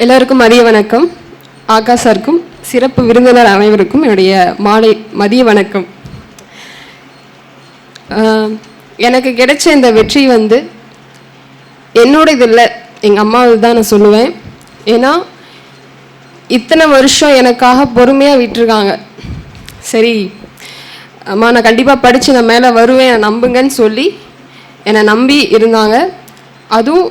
எல்லாருக்கும் மதிய வணக்கம். ஆகாஷருக்கும் சிறப்பு விருந்தினர் அனைவருக்கும் என்னுடைய மாலை மதிய வணக்கம். எனக்கு கிடைச்ச இந்த வெற்றி என்னோட இது இல்லை, எங்கள் அம்மாவுக்கு தான் நான் சொல்லுவேன். ஏன்னா இத்தனை வருஷம் எனக்காக பொறுமையாக விட்டுருக்காங்க. சரி அம்மா, நான் கண்டிப்பாக படித்து நான் மேலே வருவேன் நம்புங்கன்னு சொல்லி என்னை நம்பி இருந்தாங்க. அதுவும்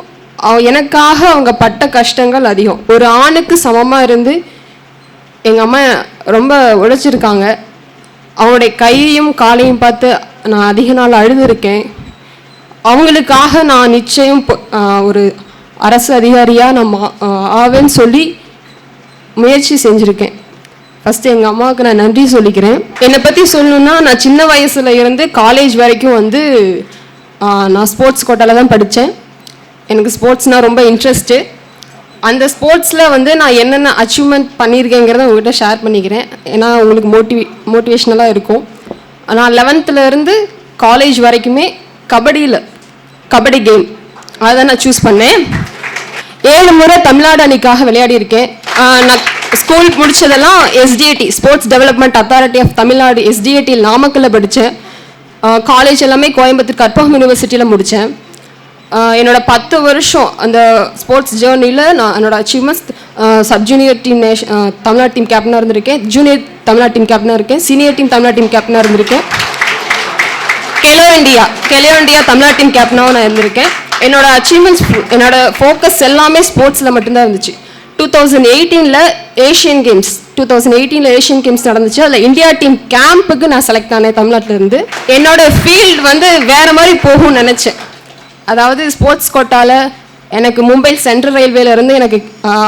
எனக்காக அவங்க பட்ட கஷ்டங்கள் அதிகம். ஒரு ஆணுக்கு சமமாக இருந்து எங்கள் அம்மா ரொம்ப உழைச்சிருக்காங்க. அவங்களுடைய கையையும் காலையும் பார்த்து நான் அதிக நாள் அழுதுருக்கேன். அவங்களுக்காக நான் நிச்சயம் ஒரு அரசு அதிகாரியாக நான் ஆவேன்னு சொல்லி முயற்சி செஞ்சுருக்கேன். ஃபஸ்ட்டு எங்கள் அம்மாவுக்கு நான் நன்றி சொல்லிக்கிறேன். என்னை பற்றி சொல்லணுன்னா, நான் சின்ன வயசில் இருந்து காலேஜ் வரைக்கும் நான் ஸ்போர்ட்ஸ் கோட்டாவில் தான் படித்தேன். எனக்கு ஸ்போர்ட்ஸ்னால் ரொம்ப இன்ட்ரெஸ்ட்டு. அந்த ஸ்போர்ட்ஸில் நான் என்னென்ன அச்சீவ்மெண்ட் பண்ணியிருக்கேங்கிறத உங்கள்கிட்ட ஷேர் பண்ணிக்கிறேன். ஏன்னா உங்களுக்கு மோட்டிவேஷ்னலாக இருக்கும். நான் 11th இருந்து காலேஜ் வரைக்குமே கபடி கேம் அதை நான் சூஸ் பண்ணேன். 7 முறை தமிழ்நாடு அணிக்காக விளையாடியிருக்கேன். நான் ஸ்கூல் முடித்ததெல்லாம் SDAT, sports development authority of Tamil Nadu, SDAT நாமக்கல்ல படித்தேன். காலேஜ் எல்லாமே கோயம்புத்தூர் கற்பகம் யூனிவர்சிட்டியில் முடித்தேன். என்னோட 10 வருஷம் அந்த ஸ்போர்ட்ஸ் ஜேர்னியில் நான் என்னோட achievements sub junior team Tamil Nadu team கேப்டனாக இருந்திருக்கேன், ஜூனியர் தமிழ்நாடு டீம் கேப்டனாக இருக்கேன், சீனியர் டீம் தமிழ்நாடு டீம் கேப்டனாக இருந்திருக்கேன், கெலோ இண்டியா தமிழ்நாடு டீம் கேப்டனாகவும் நான் இருந்திருக்கேன். என்னோட அச்சீவ்மெண்ட்ஸ், என்னோட ஃபோக்கஸ் எல்லாமே ஸ்போர்ட்ஸில் மட்டும்தான் இருந்துச்சு. 2018 ஏஷியன் கேம்ஸ் நடந்துச்சு. அதில் இந்தியா டீம் கேம்புக்கு நான் செலக்ட் ஆனேன் தமிழ்நாட்டிலேருந்து. என்னோட ஃபீல்டு வேறு மாதிரி போகும்னு நினச்சேன். அதாவது ஸ்போர்ட்ஸ் கோட்டாவில் எனக்கு மும்பை சென்ட்ரல் ரயில்வேலேருந்து எனக்கு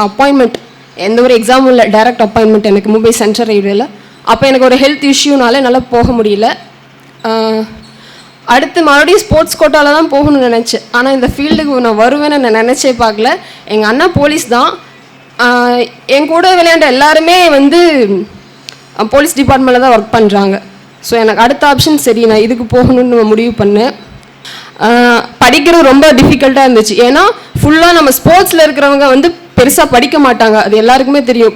அப்பாயின்மெண்ட், எந்த ஒரு எக்ஸாமும் இல்லை, டைரக்ட் அப்பாயின்மெண்ட் எனக்கு மும்பை சென்ட்ரல் ரயில்வேல. அப்போ எனக்கு ஒரு ஹெல்த் இஷ்யூனால என்னால் போக முடியல. அடுத்து மறுபடியும் ஸ்போர்ட்ஸ் கோட்டாவில் தான் போகணும்னு நினச்சேன். ஆனால் இந்த ஃபீல்டுக்கு நான் வருவேன்னு நான் நினச்சே பார்க்கல. எங்கள் அண்ணா போலீஸ் தான். என் கூட விளையாண்ட எல்லாருமே போலீஸ் டிபார்ட்மெண்ட்டில் தான் ஒர்க் பண்ணுறாங்க. ஸோ எனக்கு அடுத்த ஆப்ஷன் சரி, நான் இதுக்கு போகணுன்னு முடிவு பண்ணேன். படிக்கிறது ரொம்ப டிஃபிகல்ட்டாக இருந்துச்சு. ஏன்னா ஃபுல்லாக நம்ம ஸ்போர்ட்ஸில் இருக்கிறவங்க பெருசாக படிக்க மாட்டாங்க. அது எல்லாருக்குமே தெரியும்.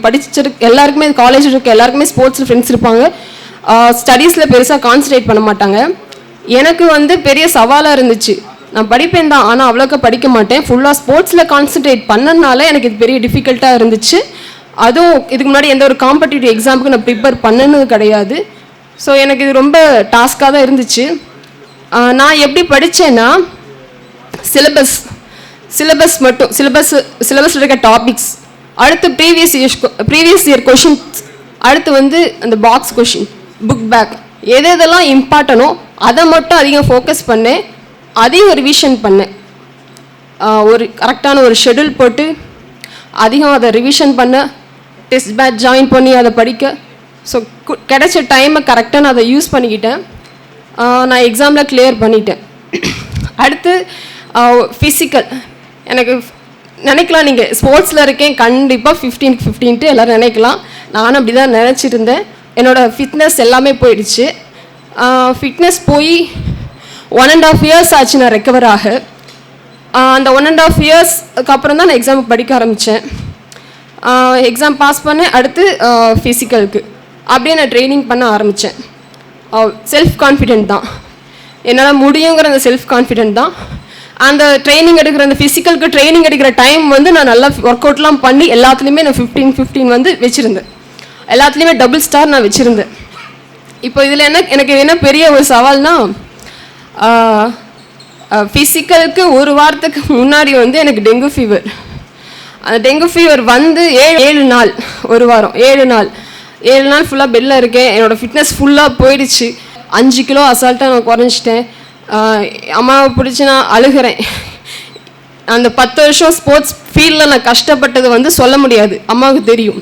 எல்லாருக்குமே காலேஜ் இருக்க எல்லாருக்குமே ஸ்போர்ட்ஸில் ஃப்ரெண்ட்ஸ் இருப்பாங்க. ஸ்டடீஸில் பெருசாக கான்சன்ட்ரேட் பண்ண மாட்டாங்க. எனக்கு பெரிய சவாலாக இருந்துச்சு. நான் படிப்பேன் தான், ஆனால் அவ்வளோக்கா படிக்க மாட்டேன். ஃபுல்லாக ஸ்போர்ட்ஸில் கான்சன்ட்ரேட் பண்ணனால எனக்கு இது பெரிய டிஃபிகல்ட்டாக இருந்துச்சு. அதுவும் இதுக்கு முன்னாடி எந்த ஒரு காம்படிட்டிவ் எக்ஸாமுக்கு நான் ப்ரிப்பேர் பண்ணது கிடையாது. ஸோ எனக்கு இது ரொம்ப டாஸ்காக தான் இருந்துச்சு. நான் எப்படி படித்தேன்னா, சிலபஸில் இருக்க டாபிக்ஸ், அடுத்து ப்ரீவியஸ் இயர் கொஷின், அடுத்து அந்த பாக்ஸ் கொஷின், புக் பேக், எதெல்லாம் இம்பார்ட்டனோ அதை மட்டும் அதிகம் ஃபோக்கஸ் பண்ணேன். அதையும் ரிவிஷன் பண்ணேன். ஒரு கரெக்டான ஒரு ஷெடியூல் போட்டு அதிகம் அதை ரிவிஷன் பண்ண, டெஸ்ட் பேட்ச் ஜாயின் பண்ணி அதை படிக்க. ஸோ கிடைச்ச டைமை கரெக்டாக நான் அதை யூஸ் பண்ணிக்கிட்டேன். நான் எக்ஸாமில் கிளியர் பண்ணிட்டேன். அடுத்து ஃபிசிக்கல். எனக்கு நினைக்கலாம், நீங்கள் ஸ்போர்ட்ஸில் இருக்கேன் கண்டிப்பாக 15-15 எல்லோரும் நினைக்கலாம். நானும் அப்படி தான் நினச்சிட்டு இருந்தேன். என்னோடய ஃபிட்னஸ் எல்லாமே போயிடுச்சு. ஃபிட்னஸ் போய் 1.5 years ஆச்சு நான் ரெக்கவர் ஆக. அந்த 1.5 yearsக்கு அப்புறம் தான் நான் எக்ஸாமுக்கு படிக்க ஆரம்பித்தேன். எக்ஸாம் பாஸ் பண்ணேன். அடுத்து ஃபிசிக்கலுக்கு அப்படியே நான் ட்ரைனிங் பண்ண ஆரம்பித்தேன். செல்ஃப் கான்ஃபிடென்ட் தான், என்னால் முடியுங்கிற அந்த செல்ஃப் கான்ஃபிடென்ட் தான். அந்த ட்ரைனிங் எடுக்கிற அந்த ஃபிசிக்கலுக்கு ட்ரைனிங் எடுக்கிற டைம் நான் நல்லா ஒர்க் அவுட்லாம் பண்ணி எல்லாத்துலேயுமே நான் 15-15 வச்சுருந்தேன். எல்லாத்துலேயுமே டபுள் ஸ்டார் நான் வச்சுருந்தேன். இப்போ இதில் எனக்கு என்ன பெரிய ஒரு சவால்னா, ஃபிசிக்கலுக்கு ஒரு வாரத்துக்கு முன்னாடி எனக்கு டெங்கு ஃபீவர். அந்த டெங்கு ஃபீவர் 7 நாள், ஒரு வாரம் 7 நாள் ஃபுல்லாக பெட்டில் இருக்கேன். என்னோடய ஃபிட்னஸ் ஃபுல்லாக போயிடுச்சு. 5 கிலோ அசால்ட்டாக நான் குறைஞ்சிட்டேன். அம்மாவை பிடிச்சி நான் அழுகிறேன். அந்த 10 வருஷம் ஸ்போர்ட்ஸ் ஃபீல்டில் நான் கஷ்டப்பட்டது சொல்ல முடியாது. அம்மாவுக்கு தெரியும்.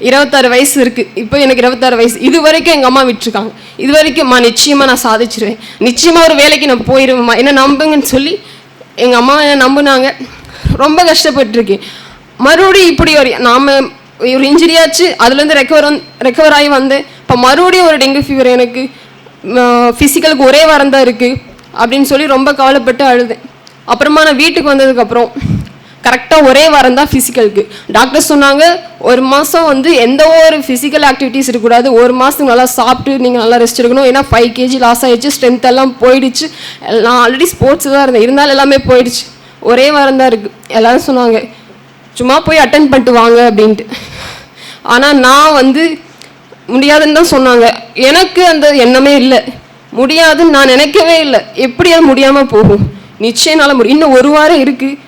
26 வயசு இருக்குது. இப்போ எனக்கு 26 வயசு. இது வரைக்கும் எங்கள் அம்மா விட்டுருக்காங்க. இது வரைக்கும் நிச்சயமாக நான் சாதிச்சிருவேன், நிச்சயமாக ஒரு வேலைக்கு நான் போயிடுவேம்மா, என்ன நம்புங்கன்னு சொல்லி எங்கள் அம்மா என்ன நம்புனாங்க. ரொம்ப கஷ்டப்பட்டுருக்கேன். மறுபடியும் இப்படி ஒரு இன்ஜுரி ஆச்சு. அதுலேருந்து ரெக்கவர் ஆகி வந்தேன். இப்போ மறுபடியும் ஒரு டெங்கு ஃபீவர். எனக்கு ஃபிசிக்கலுக்கு ஒரே வாரம் தான் இருக்குது அப்படின்னு சொல்லி ரொம்ப கவலைப்பட்டு அழுதேன். அப்புறமா நான் வீட்டுக்கு வந்ததுக்கப்புறம் கரெக்டாக ஒரே வாரம் தான் ஃபிசிக்கலுக்கு. டாக்டர் சொன்னாங்க ஒரு மாதம் வந்து எந்த ஒரு ஃபிசிக்கல் ஆக்டிவிட்டீஸ் இருக்கக்கூடாது, ஒரு மாதத்துக்கு நல்லா சாப்பிட்டு நீங்கள் நல்லா ரெஸ்ட் எடுக்கணும். ஏன்னா 5 kg லாஸ் ஆகிடுச்சு, ஸ்ட்ரென்த் எல்லாம் போயிடுச்சு. நான் ஆல்ரெடி ஸ்போர்ட்ஸ் தான் இருந்தேன், இருந்தாலும் எல்லாமே போயிடுச்சு. ஒரே வாரம் தான் இருக்குது. எல்லோரும் சொன்னாங்க சும்மா போய் அட்டன் பண்ணிட்டு வாங்க அப்படின்ட்டு. ஆனால் நான் வந்து முடியாதுன்னு தான் சொன்னாங்க. எனக்கு அந்த எண்ணமே இல்லை, முடியாதுன்னு நான் நினைக்கவே இல்லை. எப்படியாவது முடியாமல் போகும், நிச்சயம் என்னால் முடியும். இன்னும் ஒரு வாரம் இருக்குது,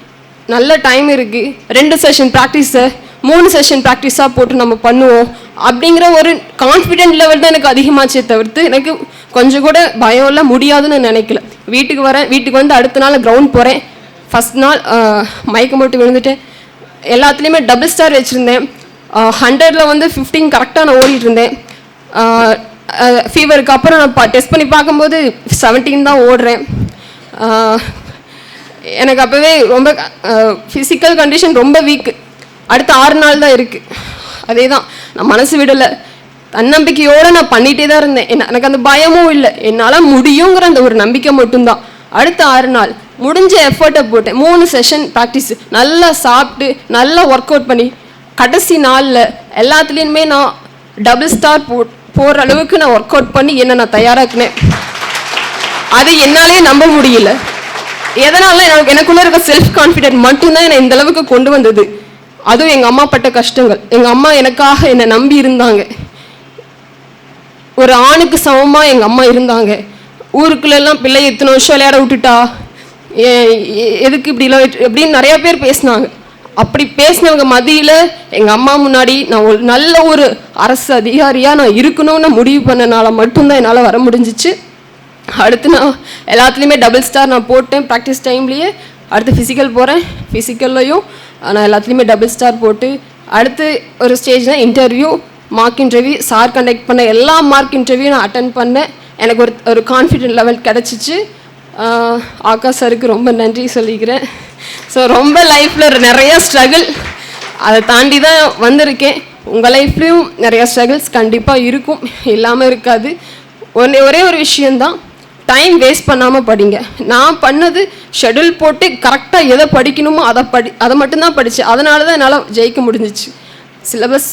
நல்ல டைம் இருக்குது. 2 செஷன் ப்ராக்டிஸை 3 செஷன் ப்ராக்டிஸாக போட்டு நம்ம பண்ணுவோம் அப்படிங்கிற ஒரு கான்ஃபிடென்ட் லெவல் தான் எனக்கு அதிகமாச்சே தவிர்த்து எனக்கு கொஞ்சம் கூட பயம் இல்லை, முடியாதுன்னு நினைக்கல. வீட்டுக்கு வரேன், வீட்டுக்கு வந்து அடுத்த நாள் கிரவுண்ட் போகிறேன். ஃபஸ்ட் நாள் மயக்கம் போட்டு விழுந்துட்டேன். எல்லாத்துலேயுமே டபுள் ஸ்டார் வச்சுருந்தேன். 100ல் வந்து 15 கரெக்டாக நான் ஓடிட்டு இருந்தேன். ஃபீவருக்கு அப்புறம் நான் டெஸ்ட் பண்ணி பார்க்கும்போது 17 தான் ஓடுறேன். எனக்கு அப்போவே ரொம்ப ஃபிசிக்கல் கண்டிஷன் ரொம்ப வீக்கு. அடுத்த 6 நாள் தான் இருக்குது. அதே தான் நான் மனசு விடலை, தன்னம்பிக்கையோடு நான் பண்ணிகிட்டே தான் இருந்தேன். எனக்கு அந்த பயமும் இல்லை, என்னால் முடியுங்கிற அந்த ஒரு நம்பிக்கை மட்டும்தான். அடுத்த 6 நாள் முடிஞ்ச எஃபர்ட்டை போட்டேன். 3 செஷன் ப்ராக்டிஸ், நல்லா சாப்பிட்டு நல்லா ஒர்க் அவுட் பண்ணி கடைசி நாளில் எல்லாத்துலேயுமே நான் டபுள் ஸ்டார் போடுற அளவுக்கு நான் ஒர்க் அவுட் பண்ணி என்னை நான் தயாராக்கினேன். அது என்னாலே நம்ப முடியல. எதனால எனக்குள்ளே இருக்க செல்ஃப் கான்ஃபிடென்ட் மட்டும்தான் என்னை இந்த அளவுக்கு கொண்டு வந்தது. அதுவும் எங்கள் அம்மா பட்ட கஷ்டங்கள். எங்கள் அம்மா எனக்காக என்னை நம்பி இருந்தாங்க. ஒரு ஆணுக்கு சமமாக எங்கள் அம்மா இருந்தாங்க. ஊருக்குள்ளெல்லாம் பிள்ளை எத்தனை வருஷம் விளையாட விட்டுட்டா, எதுக்கு இப்படிலாம் அப்படின்னு நிறையா பேர் பேசினாங்க. அப்படி பேசினவங்க மத்தியில் எங்கள் அம்மா முன்னாடி நான் ஒரு நல்ல ஒரு அரசு அதிகாரியாக நான் இருக்கணும்னு முடிவு பண்ணனால மட்டும்தான் என்னால் வர முடிஞ்சிச்சு. அடுத்து நான் எல்லாத்துலேயுமே டபுள் ஸ்டார் நான் போட்டேன் ப்ராக்டிஸ் டைம்லேயே. அடுத்து ஃபிசிக்கல் போகிறேன், ஃபிசிக்கல்லையும் நான் எல்லாத்துலேயுமே டபுள் ஸ்டார் போட்டு அடுத்து ஒரு ஸ்டேஜ்னால் interview, mark interview. Sir conduct பண்ண எல்லா மார்க் இன்டர்வியூ நான் அட்டன் பண்ணேன். எனக்கு ஒரு கான்ஃபிடென்ட் லெவல் கிடச்சிச்சு. ஆகாஷ் சாருக்கு ரொம்ப நன்றி சொல்லிக்கிறேன். ஸோ ரொம்ப லைஃப்பில் நிறைய ஸ்ட்ரகிள், அதை தாண்டி தான் வந்திருக்கேன். உங்கள் லைஃப்லேயும் நிறையா ஸ்ட்ரகிள்ஸ் கண்டிப்பாக இருக்கும், இல்லாமல் இருக்காது. ஒரே ஒரு விஷயந்தான், டைம் வேஸ்ட் பண்ணாமல் படிங்க. நான் பண்ணது ஷெடியூல் போட்டு கரெக்டாக எதை படிக்கணுமோ அதை மட்டும்தான் படித்தேன். அதனால தான் என்னால் ஜெயிக்க முடிஞ்சிச்சு. Syllabus,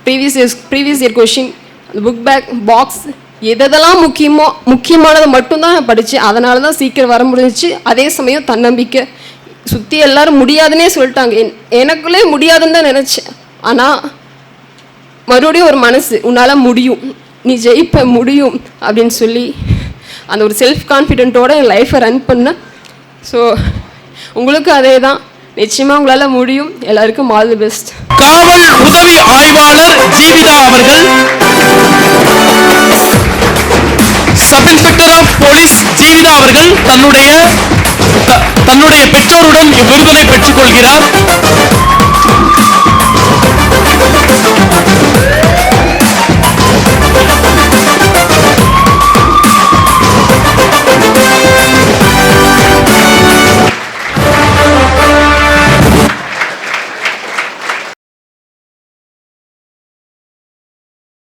previous year question, book back box, எதெல்லாம் முக்கியமானதை மட்டும்தான் நான் படித்தேன். அதனால தான் சீக்கிரம் வர முடிஞ்சிச்சு. அதே சமயம் தன்னம்பிக்கை. சுற்றி எல்லோரும் முடியாதுன்னே சொல்லிட்டாங்க, எனக்குள்ளே முடியாதுன்னு தான் நினச்சேன். ஆனால் மறுபடியும் ஒரு மனசு, உன்னால் முடியும், நீ ஜெயிப்ப முடியும் அப்படின்னு சொல்லி அந்த ஒரு செல்ஃப் கான்ஃபிடென்ட்டோடு என் லைஃப்பை ரன் பண்ணேன். ஸோ உங்களுக்கு அதே தான், நிச்சயமாக உங்களால் முடியும். எல்லாருக்கும் ஆல் தி பெஸ்ட். காவல் உதவி ஆய்வாளர் ஜீவிதா அவர்கள், sub inspector of police Jeevitha அவர்கள் தன்னுடைய பெற்றோருடன் இவ்விருதினை பெற்றுக் கொள்கிறார்.